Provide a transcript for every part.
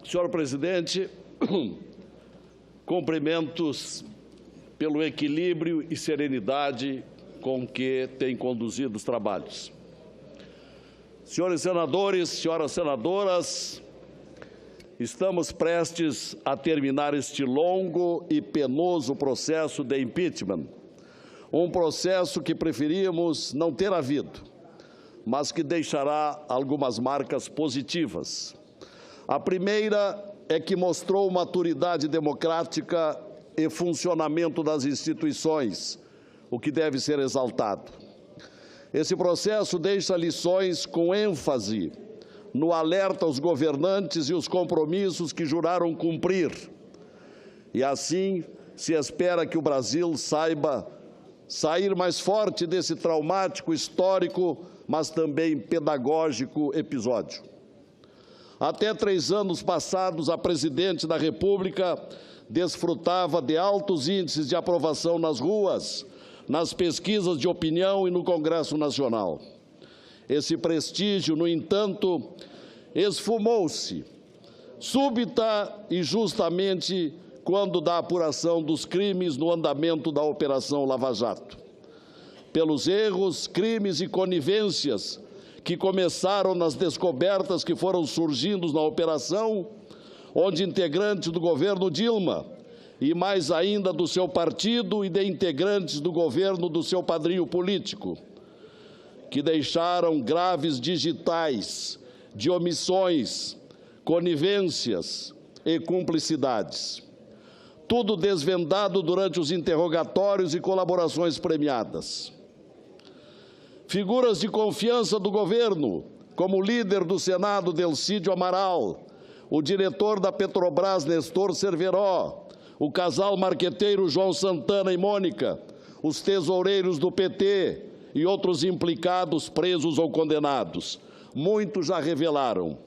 Senhor presidente, cumprimentos pelo equilíbrio e serenidade com que tem conduzido os trabalhos. Senhores senadores, senhoras senadoras, estamos prestes a terminar este longo e penoso processo de impeachment. Um processo que preferíamos não ter havido, mas que deixará algumas marcas positivas. A primeira é que mostrou maturidade democrática e funcionamento das instituições, o que deve ser exaltado. Esse processo deixa lições com ênfase no alerta aos governantes e os compromissos que juraram cumprir. E assim se espera que o Brasil saiba sair mais forte desse traumático, histórico, mas também pedagógico episódio. Até 3 anos passados, a presidente da República desfrutava de altos índices de aprovação nas ruas, nas pesquisas de opinião e no Congresso Nacional. Esse prestígio, no entanto, esfumou-se, súbita e justamente quando da apuração dos crimes no andamento da Operação Lava Jato. Pelos erros, crimes e conivências que começaram nas descobertas que foram surgindo na operação, onde integrantes do governo Dilma e mais ainda do seu partido e de integrantes do governo do seu padrinho político, que deixaram graves digitais de omissões, conivências e cumplicidades. Tudo desvendado durante os interrogatórios e colaborações premiadas. Figuras de confiança do governo, como o líder do Senado, Delcídio Amaral, o diretor da Petrobras, Nestor Cerveró, o casal marqueteiro João Santana e Mônica, os tesoureiros do PT e outros implicados presos ou condenados. Muitos já revelaram.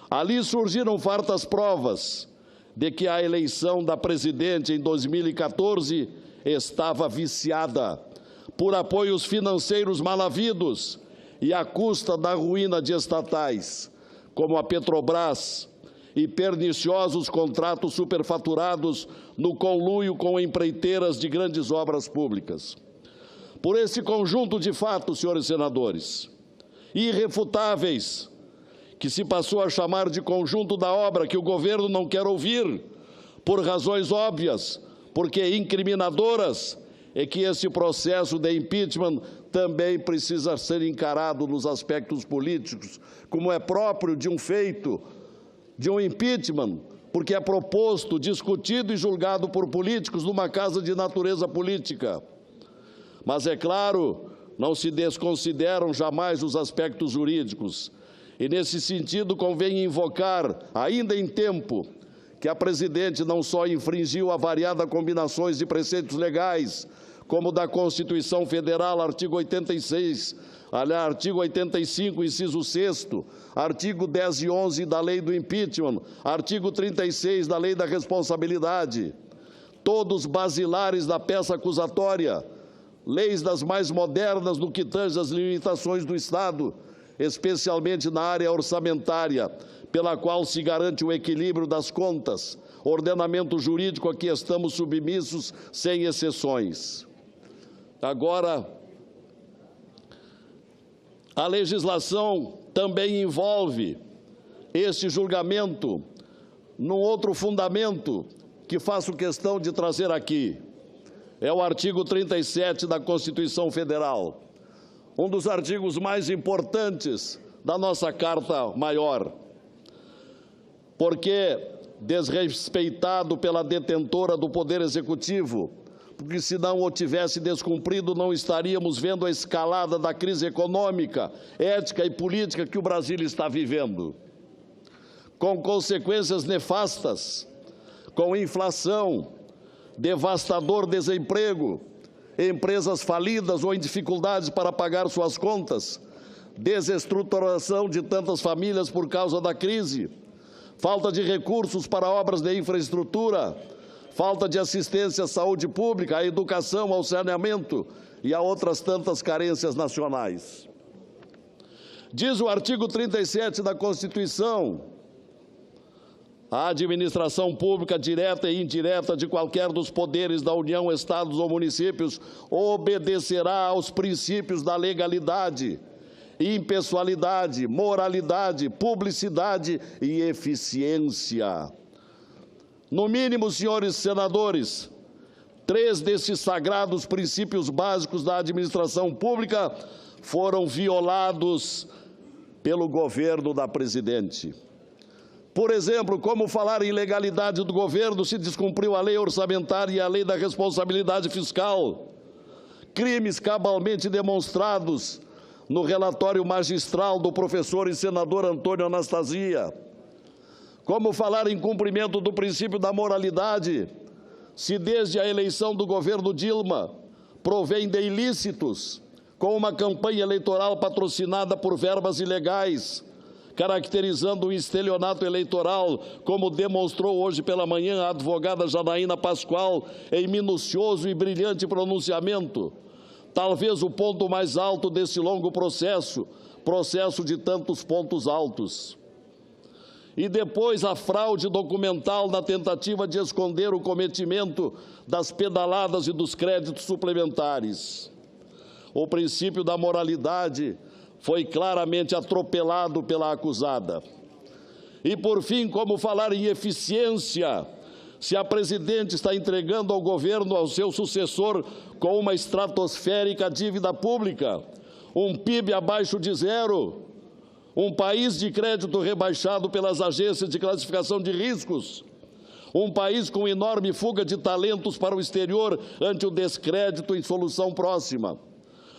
Ali surgiram fartas provas de que a eleição da presidente em 2014 estava viciada por apoios financeiros mal havidos e à custa da ruína de estatais, como a Petrobras, e perniciosos contratos superfaturados no conluio com empreiteiras de grandes obras públicas. Por esse conjunto de fatos, senhores senadores, irrefutáveis, que se passou a chamar de conjunto da obra, que o governo não quer ouvir, por razões óbvias, porque incriminadoras, é que esse processo de impeachment também precisa ser encarado nos aspectos políticos, como é próprio de um feito, de um impeachment, porque é proposto, discutido e julgado por políticos numa casa de natureza política. Mas, é claro, não se desconsideram jamais os aspectos jurídicos. E, nesse sentido, convém invocar, ainda em tempo, que a presidente não só infringiu a variada combinações de preceitos legais, como da Constituição Federal, artigo 86, artigo 85, inciso 6º, artigo 10 e 11 da Lei do Impeachment, artigo 36 da Lei da Responsabilidade, todos basilares da peça acusatória, leis das mais modernas no que tange às limitações do Estado, especialmente na área orçamentária, pela qual se garante o equilíbrio das contas, ordenamento jurídico a que estamos submissos sem exceções. Agora, a legislação também envolve este julgamento num outro fundamento que faço questão de trazer aqui. É o artigo 37 da Constituição Federal, um dos artigos mais importantes da nossa Carta Maior, porque desrespeitado pela detentora do Poder Executivo, porque se não o tivesse descumprido, não estaríamos vendo a escalada da crise econômica, ética e política que o Brasil está vivendo, com consequências nefastas, com inflação, devastador desemprego, empresas falidas ou em dificuldades para pagar suas contas, desestruturação de tantas famílias por causa da crise, falta de recursos para obras de infraestrutura, falta de assistência à saúde pública, à educação, ao saneamento e a outras tantas carências nacionais. Diz o artigo 37 da Constituição, A administração pública, direta e indireta, de qualquer dos poderes da União, estados ou municípios, obedecerá aos princípios da legalidade, impessoalidade, moralidade, publicidade e eficiência. No mínimo, senhores senadores, 3 desses sagrados princípios básicos da administração pública foram violados pelo governo da presidente. Por exemplo, como falar em legalidade do governo se descumpriu a lei orçamentária e a lei da responsabilidade fiscal? Crimes cabalmente demonstrados no relatório magistral do professor e senador Antônio Anastasia. Como falar em cumprimento do princípio da moralidade se desde a eleição do governo Dilma provém de ilícitos, com uma campanha eleitoral patrocinada por verbas ilegais, caracterizando o estelionato eleitoral, como demonstrou hoje pela manhã a advogada Janaína Pascoal em minucioso e brilhante pronunciamento. Talvez o ponto mais alto desse longo processo de tantos pontos altos. E depois a fraude documental na tentativa de esconder o cometimento das pedaladas e dos créditos suplementares. O princípio da moralidade foi claramente atropelado pela acusada. E, por fim, como falar em eficiência, se a presidente está entregando ao governo, ao seu sucessor, com uma estratosférica dívida pública, um PIB abaixo de zero, um país de crédito rebaixado pelas agências de classificação de riscos, um país com enorme fuga de talentos para o exterior ante o descrédito em solução próxima,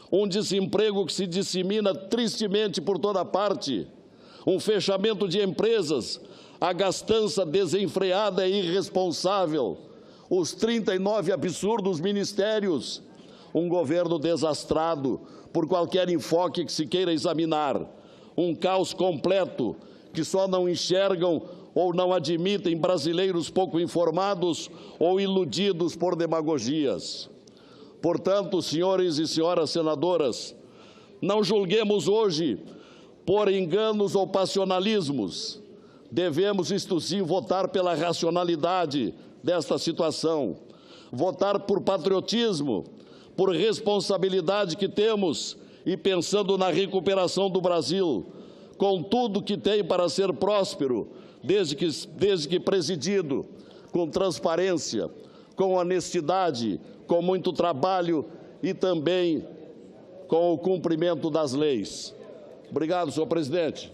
um desemprego que se dissemina tristemente por toda parte, um fechamento de empresas, a gastança desenfreada e irresponsável, os 39 absurdos ministérios, um governo desastrado por qualquer enfoque que se queira examinar, um caos completo que só não enxergam ou não admitem brasileiros pouco informados ou iludidos por demagogias. Portanto, senhores e senhoras senadoras, não julguemos hoje por enganos ou passionalismos. Devemos, isto sim, votar pela racionalidade desta situação, votar por patriotismo, por responsabilidade que temos e pensando na recuperação do Brasil, com tudo que tem para ser próspero, desde que presidido, com transparência, com honestidade, com muito trabalho e também com o cumprimento das leis. Obrigado, senhor presidente.